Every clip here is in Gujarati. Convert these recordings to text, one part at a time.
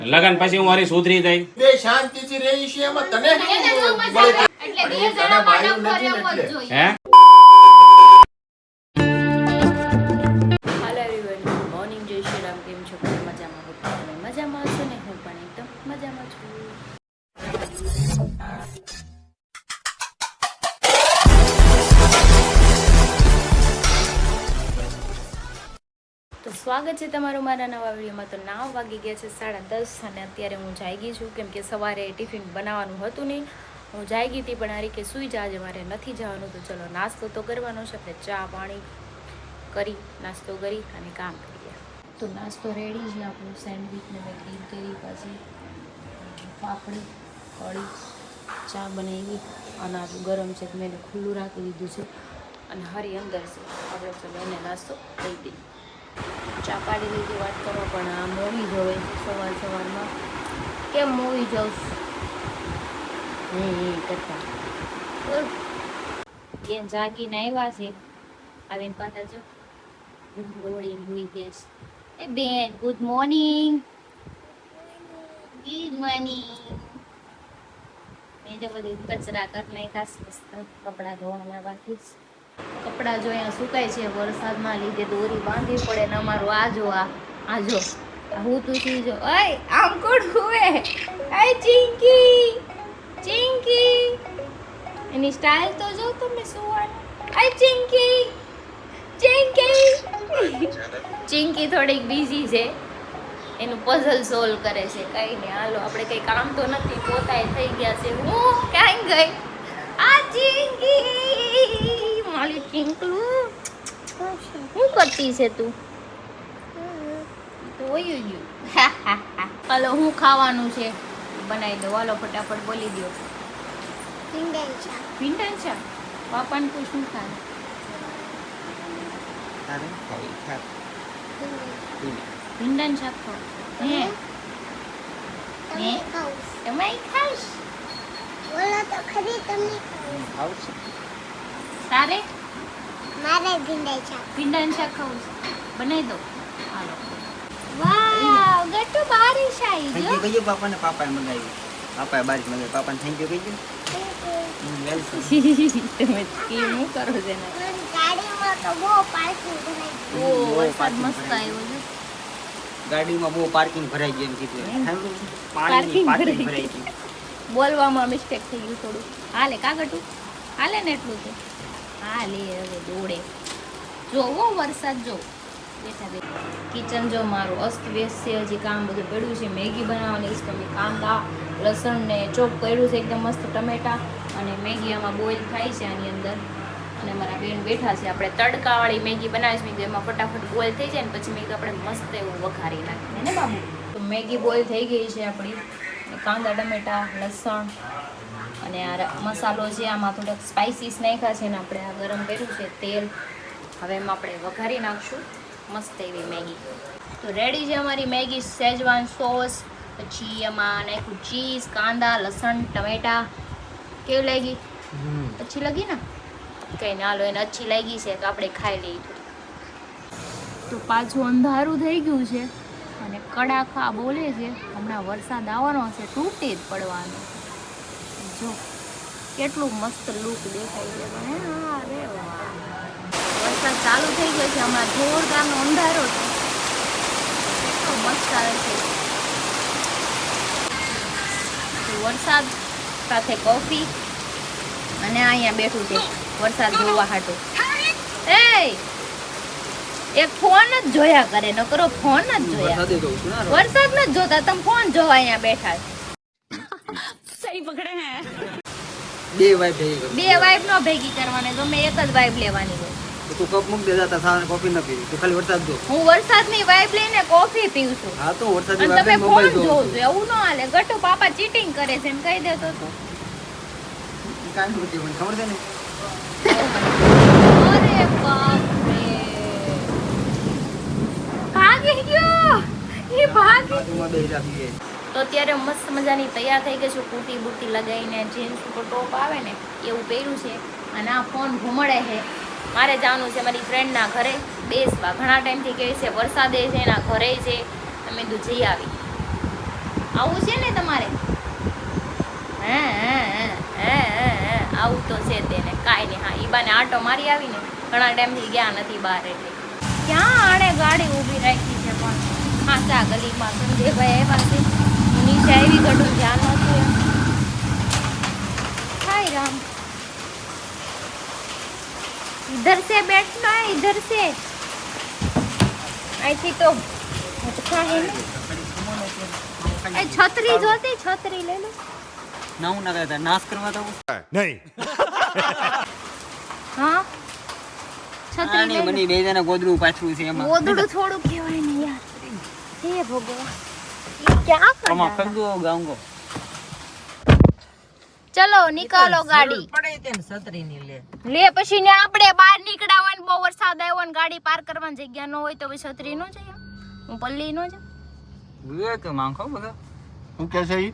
લગન પછી હું મારી સુધરી જાય બે શાંતિથી રહી છે એમાં તને એટલે બે જણા માટે ફરેવો જ જોઈએ. હે હાલો એવરીવન, ગુડ મોર્નિંગ, જય શ્રી રામ. કેમ છો? તમે મજામાં હો? તમે મજામાં છો ને? હું પણ એકદમ મજામાં છું. તો સ્વાગત છે તમારું મારા નવા વિડીયોમાં. તો 9 વાગી ગયા છે 10:30 અને અત્યારે હું જાગી છું, કેમ કે સવારે ટિફિન બનાવવાનું હતું નહીં. હું જાગી હતી પણ આ રીતે સૂઈ જા, આજે મારે નથી જવાનું. તો ચલો નાસ્તો તો કરવાનો છે, આપણે ચા પાણી કરી નાસ્તો કરી અને કામ કરીએ. તો નાસ્તો રેડી છે આપણું. સેન્ડવિચને મેં ગ્રીન કરી, પછી પાપડી, કઢી, ચા બનાવી અને આપણું ગરમ છે મેં એને ખુલ્લું રાખી દીધું છે અને હરી અંદર છે. આપણે ચલો એને નાસ્તો દઈ દઈએ. ચા પાડી લીધી વાત કરો, પણ આ મૂવી જોવે છે સવારમાં. કેમ મૂવી જોઉં કરતા કેમ જાગીને આવ્યા છે, આવીને પાછા જો ગોળીને ભૂઈ ગયા છે. એ બેન, ગુડ મોર્નિંગ. Good morning. મેં જો બધું કચરા કરી નાખ્યા, કપડાં ધોવાના બાકી છે. કપડાં જો અહીંયા સુકાય છે, વરસાદના લીધે દોરી બાંધવી પડે ને અમારું આ જો હું તું સી જો. ઓય આમ કોણ હુવે? આય ચિંકી, ચિંકી, એની સ્ટાઇલ તો જો તમે સુવાની. આય ચિંકી, ચિંકી. ચિંકી થોડીક બિઝી છે, એનું પઝલ સોલ્વ કરે છે. કઈ નહીં, હાલો આપણે કઈ કામ તો નથી, પોતાએ થઈ ગયા છે. હું ક્યાં ગઈ? આ ચિંકી, મારી ચિંકલું, શું કરતી છે તું? તો વયું ગયું. હાલો, હું ખાવાનું છે બનાવી દો. હાલો ફટાફટ બોલી દો. ભીંડા ચા. પાપાને કોઈ શું ખાય? ભીંડાનું શાક ખાવ? હે તમે ખાઈશ? બોલો તો ખરી, તમને તારે મારે ભીંડા શાક. ભીંડાનું શાક ખાવું છે? બનાવી દો. હાલો. વાવ, ગટ્ટુ બારિશ આવી થેન્ક જો. યુ કહીએ પાપાને. પાપાએ મંગાવ્યું. પાપાએ બારીશ મંગાવ્યું. પાપાને થેન્ક યુ કહીએ. વેલકમ. તમે કેમ કરો છે ને? ગાડીમાં તો બહુ પાર્કિંગ ભરાઈ ઓ વરસાદ મસ્ત આવ્યો છે. ગાડીમાં બહુ પાર્કિંગ ભરાઈ ગયું એમ કીધું. પાર્કિંગ પાર્કિંગ ભરાઈ ભરાઈ ગયું. બોલવામાં મિસ્ટેક થઈ ગયું થોડું. હાલે કાગટું હાલે ને એટલું તો હાલે. હવે દોડે જોવો વરસાદ જો. બેઠા બેઠા કિચન જો મારું અસ્ત વ્યસ્ત છે. હજી કામ બધું પડ્યું છે. મેગી બનાવવાની છે, તો મેં કાંદા લસણ ને ચોપ કર્યું છે એકદમ મસ્ત, ટમેટા અને મેગી આમાં બોઇલ થાય છે આની અંદર. અને મારા બેન બેઠા છે. આપણે તડકાવાળી મેગી બનાવીશ. મેં એમાં ફટાફટ બોઇલ થઈ જાય ને પછી મેં આપણે મસ્ત એવું વઘારી નાખીએ ને બાબુ. તો મેગી બોઇલ થઈ ગઈ છે આપણી. કાંદા ટમેટા લસણ અને આ મસાલો છે, આમાં થોડાક સ્પાઇસીસ નાખ્યા છે ને આપણે આ ગરમ કર્યું છે તેલ. હવે એમાં આપણે વઘારી નાખશું મસ્ત એવી મેગી. તો રેડી છે અમારી મેગી. શેઝવાન સોસ, પછી એમાં નાખ્યું ચીઝ, કાંદા લસણ ટમેટા. કેવી લાગી? અચ્છી લાગી ને? કંઈ ના, હાલો એને અચ્છી લાગી છે તો આપણે ખાઈ લઈએ થોડી. તો પાછું અંધારું થઈ ગયું છે અને કડાખા બોલે છે. હમણાં વરસાદ આવવાનો છે, તૂટી જ પડવાનો. જો કેટલું મસ્ત લુક દેખાય છે. પણ અરે વાહ, વરસાદ ચાલુ થઈ ગયો છે. હમણાં જોરદારનો અંધારો છે. કેટલો મસ્ત આવે છે. તો વરસાદ સાથે કોફી અને અહીંયા બેઠું છે વરસાદ જોવા હાટું. એ એક ફોન જ જોયા કરે, ન કરો ફોન જ જોયા. વરસાદ ન જોતા, તમે ફોન જોવા અહીંયા બેઠા. સહી પકડે હે. બે વાઈફ ભેગી કરું. બે વાઇફ નો ભેગી કરવાની, ગમે એક જ વાઇફ લેવાની હોય. તો તું કપ મૂક દે, જાતા સાવને કોફી ન પીવી. તું ખાલી વરસાદ જો. હું વરસાદની વાઇફ લઈને કોફી પીઉં છું હા તો વરસાદની અને વાઈફે તમે ફોન મોબાઈલ જોવો જોવો. છો. એવું ન હાલે. ગટુ પાપા ચીટિંગ કરે છે એમ કહી દેતો તો. કાંઈ નથી, મને ખબર છે ને. અરે બાપ રે, ભાગી ગયો. એ ભાગી. બાજુમાં બેસી રાખી. તો અત્યારે મસ્ત મજાની તૈયાર થઈ ગઈ છું. કુર્તી બુર્તી લગાવીને જીન્સ ઉપર ટોપ આવે ને એવું પહેર્યું છે અને આ ફોન ઘૂમડે છે. મારે જવાનું છે મારી ફ્રેન્ડના ઘરે બેસવા. ઘણા ટાઈમથી કહે છે વરસાદે છે, એના ઘરે છે. અમે તો જઈ આવી. આવું છે ને તમારે આવું તો છે તેને કાંઈ નહીં. હા ઈ બાને આટો મારી આવીને ઘણા ટાઈમથી ગયા નથી બહાર એટલે ક્યાં આણે ગાડી ઊભી રાખી છે પણ ખાંચા ગલીમાં સંજયભાઈ આવ્યા છે હું નીચે આવી ગઢું ધ્યાન નહોતું એમ. હાય રામ इधर से बैठना है इधर से ऐसी तो अच्छा है ना छतरी जोती छतरी ले लो ના હું ના કહેતા નાશ કરવા તો नहीं हाँ छतरी આની ले બની બે જણા ગોદડું પાછું છે એમાં ગોદડું થોડું કહેવાય ને યાર હે ભગવાન ये क्या कर કમા रहा है? ફેંક દો ગાઉંગો ચલો નિકાલો ગાડી પડે તેમ છતરી ની લે લે પછી ને આપણે બહાર નીકળાવાનું બહુ વરસાદ આવ્યો ને ગાડી પાર્ક કરવાની જગ્યા ન હોય તો પછી છતરી નો જાય હું પલ્લી નો જા વે કે માંખો બધા હું કે છે ઈ?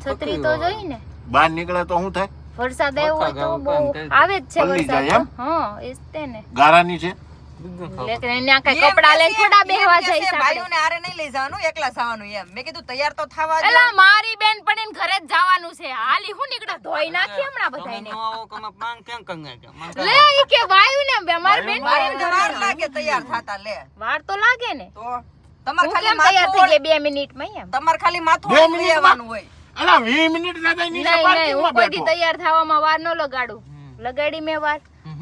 છતરી તો જોઈ ને બહાર નીકળે તો શું થાય? વરસાદ આવ્યો હોય તો બહુ આવે જ છે પલ્લી વરસાદ જાય તો. એમ? હા એ જ તે ને ગારાની છે? લેકિન અહીંયા કઈ કપડા લઈને થોડા બેહવા જાય છે ભાઈઓને આરે નહીં લઈ જવાનું એકલા જવાનું એમ મેં કીધું તૈયાર તો થવા દો એલા મારી બેન પણ ઘરે જ જવાનું છે હાલી હું નીકળા ધોઈ નાખી હમણાં બધાયને આવો કમા માંગ કેમ કંગે કે માંગ લે ઈ કે વાયુ ને મારી બેન ભાઈઓને વાર લાગે તૈયાર થતા લે વાર તો લાગે ને તો તમાર હું ખાલી કેમ તૈયાર થઈ માથું ગઈ 2 મિનિટમાં એમ તમાર ખાલી માથું 2 ઓળું મિનિટમાં? લેવાનું હોય અલા 20 મિનિટ દાદા નીચે નહીં પાર્કિંગમાં હું કોઈ દી બેઠો. તૈયાર થવામાં વાર ન લગાડું લગાડી મેં વાર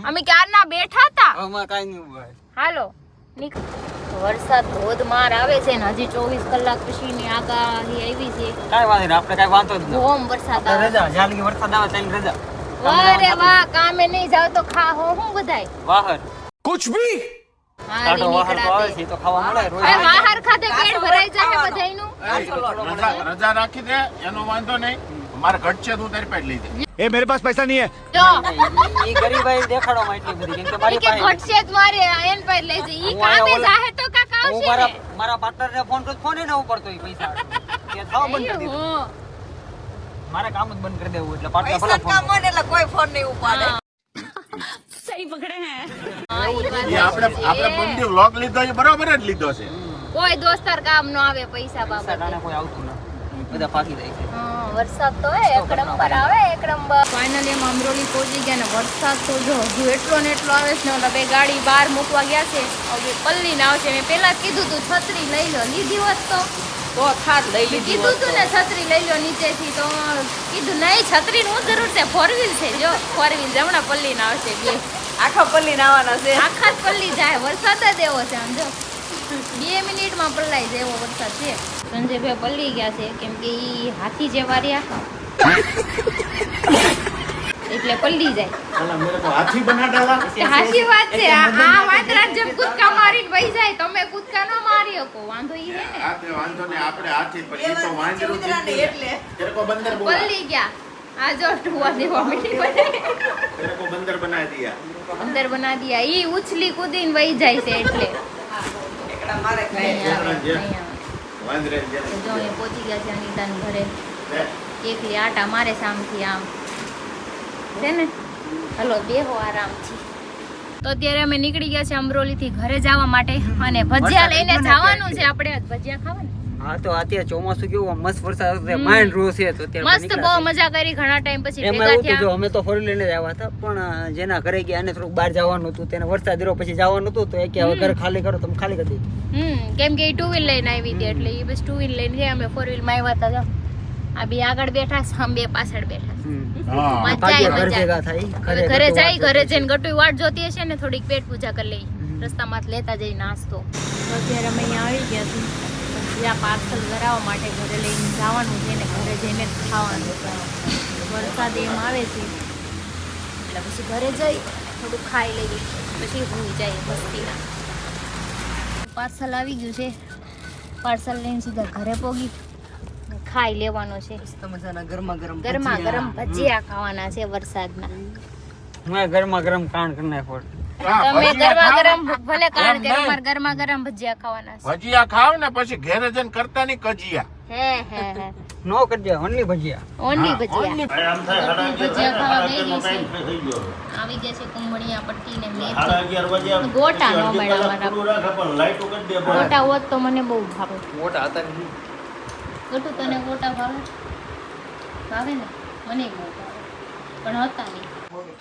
અમે ક્યારના બેઠા હતા આમાં કાઈ નહીં હોય હાલો વરસાદ ધોધમાર આવે છે ને હજી 24 કલાક પછીની આગાહી આવી છે કાઈ વાંધો નહીં આપણે કાઈ વાંધો જ નહીં બોમ વરસાદ આવે રજા જ્યાં લગી વરસાદ આવે ત્યાં લગી રજા વારે વાહ કામે નહીં જાવ તો ખા હું બધાય વાહર कुछ भी હારી કાટો વાહર તો આવે નીકળાતે છે તો ખાવા મળે રોજ અરે વાહર ખાતે પેટ ભરાઈ જાય બધાયનું રજા રાખી દે એનો વાંધો નહીં. મારે ઘટ છે તું તારી પાસે લઈ દે. ए मेरे पास पैसा नहीं है જો ઈ ગરીબાઈ દેખાડો માં એટલી બધી કેમ કે મારી ઈ કે પાસે ઘટશે જ મારે એન પર લઈ જઈ ઈ હું કામે આયા જાહે તો કાકા હું આવશે ને મારા પાર્ટનર ને ફોન કર્યો ફોન એને ઉપડતો ઈ પૈસા કે થાવ બંધ કરી દીધું હું. મારે કામ જ બંધ કરી દેવું એટલે પાર્ટનર ભલે પૈસા ફોન કામ હોય ને એટલે કોઈ ફોન નહીં ઉપાડે હા, ઈ વાત એ આપણે સાચી આપણે છે. બંદી વ્લોગ લીધો છે બરોબર જ લીધો છે. કોઈ દોસ્તાર કામ નો આવે પૈસા બાબતે ટાણે કોઈ આવતું ના બધા ભાગી જાય છે હા, વરસાદ તો એક નંબર આવે એક નંબર ફાઇનલી અમે અમરોલી પહોંચી ગયા ને વરસાદ તો જો હજુ એટલો ને એટલો આવે છે ને ઓલા બે ગાડી બહાર મૂકવા ગયા છે હવે પલ્લી ને આવશે મેં પેલા જ કીધું તું છત્રી લઈ લો લીધી હોત તો થાત લઈ લીધી કીધું તું ને છત્રી લઈ લો નીચેથી તો કીધું નહીં છત્રી નું જરૂર છે 4 વ્હીલ છે જો 4 વ્હીલ હમણાં પલ્લી ને આવશે બે આખા પલ્લી નાવાના છે આખા જ પલ્લી જાય વરસાદ જ એવો છે આમ જો 2 મિનિટમાં પલ્લાઈ જાય એવો વરસાદ છે સંજયભાઈ પલ્લી ગયા છે કેમ કે ઈ હાથી જેવા રહ્યા એટલે પલ્લી જાય અલા મેરે તો હાથી બના ડાલા. કે હાચી વાત છે આ વાંદરા જેમ કૂદકા મારીને વહી જાય તમે કૂદકા ન મારી શકો વાંધો ઈ હે ને આ તે વાંધો નહીં આપણે હાથી પણ ઈ તો વાંદરું ઉતરા ને જીતી એટલે તેરે કો બંદર બોલા પલ્લી ગયા આ જો ટુવા દેવા મીઠી બને તેરે કો બંદર બના દિયા. અંદર બના દિયા ઈ ઉછલી કૂદીને વહી જાય છે એટલે એકડા મારે ખાય અહીંયા આવે, જે. અહીંયા આવે. વાંદરે જે. તો જો અહીં પહોંચી ગયા છે અનિતાના ઘરે લે. એકલી આટા મારે સામથી આમ છે ને હલો બેહો આરામથી તો અત્યારે અમે નીકળી ગયા છે અમરોલીથી ઘરે જવા માટે અને ભજીયા લઈને જવાનું છે આપણે આજ ભજીયા ખાવાના હા તો અત્યારે ચોમાસું કેવું આમ મસ્ત વરસાદ આવતો માઇન્ડ રો છે તો અત્યારે મસ્ત બહુ મજા કરી ઘણા ટાઈમ પછી એમાં ભેગા એવું હતું જો થયા અમે તો ફોર લઈને જ આવ્યા હતા પણ જેના ઘરે ગયા એને થોડુંક બહાર જવાનું હતું તેને વરસાદ રહ્યો પછી જવાનું હતું તો એ કે હવે ઘર ખાલી કરો તમે ખાલી કરી દીધું કેમ કે એ 2 વ્હીલ લઈને આવી હતી એટલે એ બસ 2 વ્હીલ લઈને ગયા અમે 4 વ્હીલ માં આવ્યા હતા જો. આ બે આગળ બેઠા છે આમ બે પાછળ બેઠા છે. હા મજા ભાગ્ય આવી, ઘર મજા ભેગા આવી. થાય હવે ઘરે જાય ઘરે જઈને ગટુઈ વાટ જોતી હશે ને થોડીક પેટ પૂજા કરી લઈ રસ્તામાં જ લેતા જઈ નાસ્તો તો અત્યારે અમે અહીંયા આવી ગયા છીએ પછી આ પાર્સલ કરાવવા માટે ઘરે લઈને જવાનું છે ને ઘરે જઈને જ ખાવાનું છે વરસાદ એમ આવે છે એટલે પછી ઘરે જઈ થોડું ખાઈ લઈએ પછી ભૂલી જાય મસ્તીના પાર્સલ આવી ગયું છે પાર્સલ લઈને સીધા ઘરે પોગી ને ખાઈ લેવાનો છે મસ્ત મજાના ગરમા ગરમ ગરમા ગરમ ભજીયા ખાવાના છે વરસાદના હું ગરમા ગરમ કાણ કરી નાખો તમે ગરમા ગરમ ભલે કારણ કે અમાર ગરમા ગરમ ભજીયા ખાવાના છે ભજીયા ખાવ ને પછી ઘેરે જઈને કરતા ની કજિયા. હે નો કરજે ઓનલી ભજીયા ઓનલી ભજીયા આમ થાય ભજીયા ખાવા ગઈ છે આવી ગયા છે કુંબળિયા પટ્ટી ને મેથી ગોટા નો મળ્યા મારા ગોટા હોત તો મને બહુ ભાવે મોટા હતા ગટુ તને ગોટા ભાવે ભાવે ને મને બહુ ભાવે પણ હતા નહીં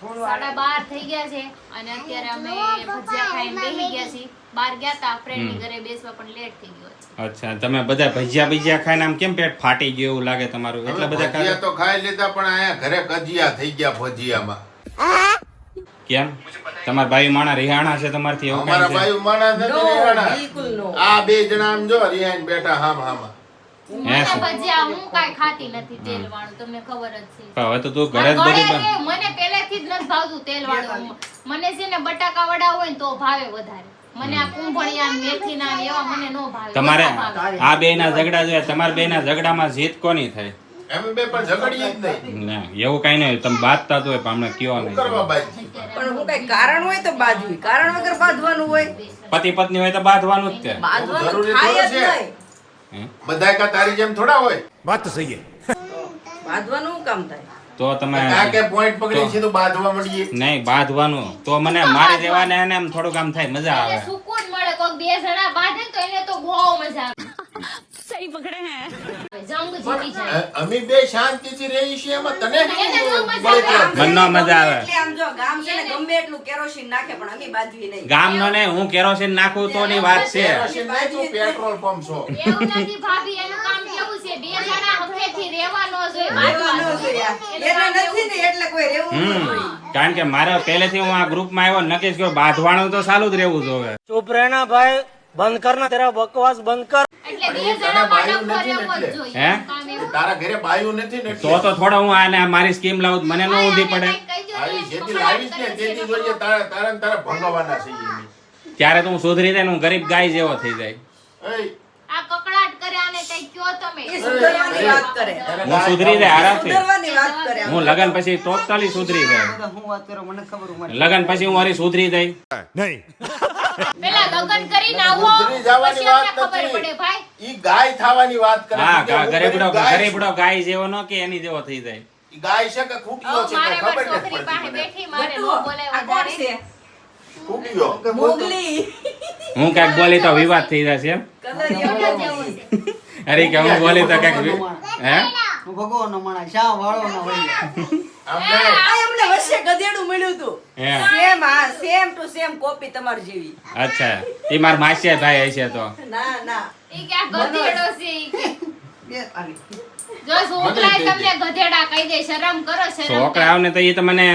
12:30 થઈ ગયા છે અને અત્યારે અમે ભજીયા ખાઈને બેસી ગયા છીએ બહાર ગયા તા ફ્રેન્ડ ની ઘરે બેસવા પણ લેટ થઈ ગયો છે અચ્છા તમે બધા ભજીયા ખાઈને આમ કેમ પેટ ફાટી ગયું એવું લાગે તમારું એટલા બધા ભજીયા તો ખાઈ લીધા પણ અહીંયા ઘરે કજિયા થઈ ગયા ભજીયામાં. કેમ તમારા બાઈ માણા રિહાણા છે તમારથી એવું અમારા કાંઈ છે? ભાઈ માણસ નથી રહેવાના. બિલકુલ નો આ બે જણા આમ જો રિહાઈને બેઠા હામાં. મને ભજીયા હું કાંઈ ખાતી નથી તેલ વાળું તમને ખબર જ છે પણ હવે તો તું ઘરે જ ગળે બધું કે મને પહેલેથી જ નથી ભાવતું તેલ વાળું મને છે ને બટાકા વડા હોય ને તો ભાવે વધારે મને આ કુંભળિયા ને મેથીના ને એવા મને નો ભાવે તમારે ઓછા ભાવે. આ બેયના ઝઘડા જોઈએ તમારા બેયના ઝઘડામાં જીત કોની થાય એમ બે પણ ઝઘડીએ જ નહીં. ના એવું કઈ નહીં તમે બાંધતા તો હોય પણ હમણાં કયો શું કરવા નહીં બાજી? પણ હું કઈ કારણ હોય તો બાંધવી કારણ વગર બાંધવાનું હોય પતિ પત્ની હોય તો બાંધવાનું જ તે બાંધવાનું જરૂરી થાય જ થોડું છે. નહીં બધાય કા તારી જેમ થોડા હોય. बात तो सही है. બાંધવાનું શું કામ થાય તો તમે આ કે પોઈન્ટ પકડી સીધું બાંધવા મળીએ. નહીં બાંધવાનું તો મને મારે જેવાને એને એમ થોડુંક આમ થાય મજા એને આવે સુકૂન મળે કોઈક બે જણા બાંધે ને તો એને તો બહુ મજા આવે સહી પકડે હે જંગ જીતી જાય અમે બે શાંતિથી રહી છીએ એમાં તને એને શું તો મજા આવે. બળતરા? મનનો મજા આવે એટલે આમ જો ગામ છે ને ગમે એટલું કેરોસીન નાખે પણ અમે બાંધવી નહીં ગામનો ને હું કેરોસીન નાખું તો ની વાત છે કેરોસીન નહીં, તું પેટ્રોલ પંપ છો. એવું નથી ભાભી એનું કામ કેવું છે બે જણા હકેથી રહેવાનો જોઈએ રહેવા ન બાંધવાનું. જોઈએ. એને નથી ને એટલે કોઈ રહેવું ન જોઈએ. કારણ કે મારે પહેલેથી હું આ ગ્રુપમાં આવ્યો નક્કી જ કર્યું બાંધવાનું તો ચાલુ જ રહેવું જોવે ચૂપ રહેના ભાઈ બંધ કરના તેરા બકવાસ બંધ કર એટલે બે તને જણા બાયું માટે નથી ને રહેવો જ એટલે. જોઈએ હે? એનું કામ એવું. તારા ઘરે બાયું નથી ને તો થોડો હું આને મારી સ્કીમ લાવું મને ન ઊંધી પડે આવી જેથી લાવીશ ને તેથી જોઈએ તારા ને તારા ભંગવાના છે એની. ત્યારે તો હું સુધરી જાય ને હું ગરીબ ગાય જેવો થઈ જાય એય, આ કકડાટ કરે આને કઈ કયો તમે એ સુધરવાની વાત કરે હું સુધરી જાય આરામથી સુધરવાની વાત કરે હું લગન પછી ટોટલી સુધરી જાય હું વાત કરો મને ખબર હું મારી લગન પછી હું વળી સુધરી જાય नहीं. પેલા લગન કરીને આવો સુધરી જવાની પછી વાત અમને ખબર નથી. પડે ભાઈ ઈ ગાય થવાની વાત કરે હા છે કે હું ગરીબડો ગાય ગરીબડો ગાય જેવો નો કે એની જેવો થઈ જાય ઈ ગાય છે કે ખૂટ્યો છે મારે કઈ ખબર પણ નથી છોકરી પાસે પડતી મને. બેઠી મારે ગટુ, નો બોલાય આ કોણ વધારે છે ખૂટ્યો. મોગલી હું કઈક બોલી તો વિવાદ થઈ જશે એમ કલરિયો જેવો મોગલી. છે અરે કે હું બોલી તો કઈક હે હું ભગવાનનો માણસ શા વાળો ના વળી આમ નહીં. આ અમને વચ્ચે ગધેડું મળ્યું હતું હે સેમ હા સેમ ટુ સેમ કોપી તમારી જેવી અચ્છા એ મારા માસિયા ભાઈ હશે તો ના ના ઈ કે આ ગધેડો છે ઈ કે. બે આવી જો છોકરાએ તમને ગધેડા કહી દે શરમ કરો શરમ છોકરા આવ ને તો એ તો મને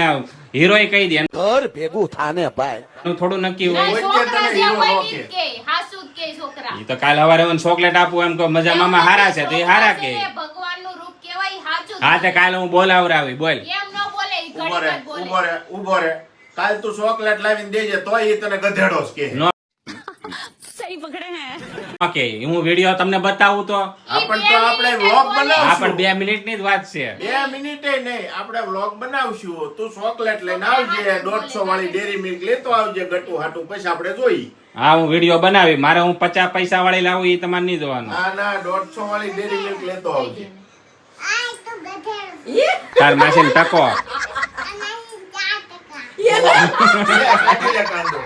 હીરોય કહી દે घर भेगू थाने पाए. એનું થોડું નક્કી ના, હોય છોકરા તને જે હીરો હોય નો ઈ જ કે. કે હાસુ જ કે છોકરા એ તો કાલ સવારે હું ચોકલેટ આપું એમ કહું મજા મામા હારા છે તો એ હારા કે ભગવાનનું રૂપ કહેવાય ઈ હાચું જ હા તે કાલે હું બોલાવરાવી બોલ એમ ન બોલે ઈ ઊભો ઘણી રે, વાર બોલે ઊભો રે, ઊભો રે. કાલ તું ચોકલેટ લાવીને દેજે તોય ઈ તને ગધેડો જ કહે. નો ઓકે હું વિડિયો તમને બતાવું તો આપણ તો આપણે વ્લોગ આ પણ બનાવશું 2 મિનિટની જ વાત છે 2 મિનિટે નહીં આપણે વ્લોગ બનાવશું તું ચોકલેટ લઈને આવજે 150 વાળી ડેરી મિલ્ક લેતો આવજે ગટુ હાટુ પછી આપણે જોઈ હા હું વિડિયો બનાવી મારે હું 50 પૈસા વાળી લાવું એ તમારે નહીં જોવાનું ના 150 વાળી ડેરી મિલ્ક લેતો આવજે આ તો ગધેડો તાર માસીને ટકો અને અહીં 4 ટકા કાઢી લે કાંદો